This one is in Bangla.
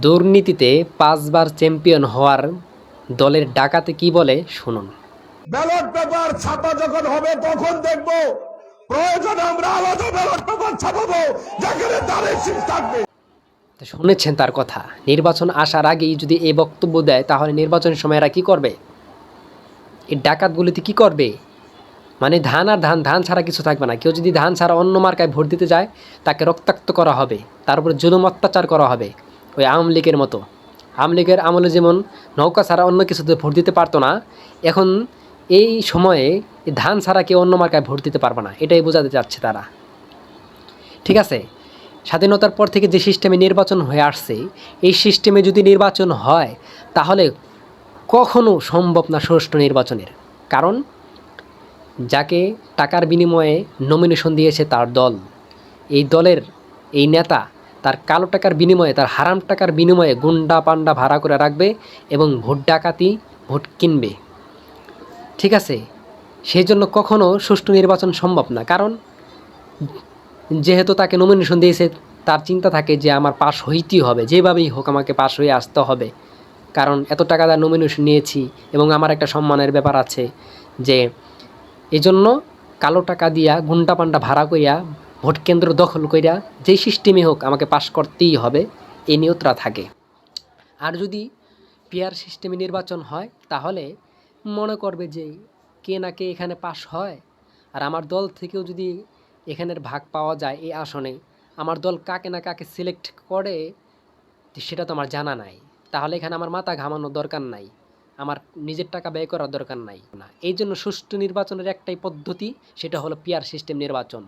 দুর্নীতিতে 5 বার চ্যাম্পিয়ন হওয়ার দলের ডাকাতে কি বলে শুনুন। ব্যালট পেপার ছাপা যখন হবে তখন দেখবো, প্রয়োজনে আমরা আলাদা ব্যালট পেপার ছাপাবো যেখানে তারিখ শীট থাকবে। তো শুনেছেন তার কথা। নির্বাচন আসার আগেই যদি এই বক্তব্য দেয় তাহলে নির্বাচনের সময় এরা কী করবে? এই ডাকাতগুলিতে কি করবে? মানে ধান আর ধান, ধান ছাড়া কিছু থাকবে না। কেউ যদি ধান ছাড়া অন্য মার্কায় ভোট দিতে যায় তাকে রক্তাক্ত করা হবে, তার উপরে জুলুম অত্যাচার করা হবে। ওই আওয়ামী লীগের মতো। আওয়ামী লীগের আমলে যেমন নৌকা ছাড়া অন্য কিছুতে ভোট দিতে পারতো না, এখন এই সময়ে এই ধান ছাড়া কেউ অন্য মার্কায় ভোট দিতে পারবে না, এটাই বোঝাতে চাচ্ছে তারা। ঠিক আছে, স্বাধীনতার পর থেকে যে সিস্টেমে নির্বাচন হয়ে আসছে, এই সিস্টেমে যদি নির্বাচন হয় তাহলে কখনো সম্ভব না সুষ্ঠু নির্বাচনের। কারণ যাকে টাকার বিনিময়ে নমিনেশন দিয়েছে তার দল, এই দলের এই নেতা তার কালো টাকার বিনিময়ে, তার হারাম টাকার বিনিময়ে গুন্ডা পান্ডা ভাড়া করে রাখবে এবং ভোট ডাকাতি, ভোট কিনবে। ঠিক আছে, সেই জন্য কখনো সুষ্ঠু নির্বাচন সম্ভব না। কারণ যেহেতু তাকে নমিনেশন দিয়েছে, তার চিন্তা থাকে যে আমার পাস হইতেই হবে, যেভাবেই হোক আমাকে পাস হয়ে আসতে হবে। কারণ এত টাকা দিয়ে নমিনেশন নিয়েছি এবং আমার একটা সম্মানের ব্যাপার আছে, যে এজন্য কালো টাকা দিয়া গুন্ডা পান্ডা ভাড়া করিয়া ভোট কেন্দ্র দখল করিয়া যেই সিস্টেমে হোক আমাকে পাস করতেই হবে, এই নিয়তটা থাকে। আর যদি পিআর সিস্টেমে নির্বাচন হয় তাহলে মনে করবে যে কে না কে এখানে পাস হয়, আর আমার দল থেকেও যদি এখানের ভাগ পাওয়া যায় এই আসনে, আমার দল কাকে না কাকে সিলেক্ট করে সেটা তো আমার জানা নাই। তাহলে এখানে আমার মাথা ঘামানোর দরকার নাই, আমার নিজের টাকা ব্যয় করার দরকার নাই। এই জন্য সুষ্ঠু নির্বাচনের একটাই পদ্ধতি, সেটা হলো পিআর সিস্টেম নির্বাচন।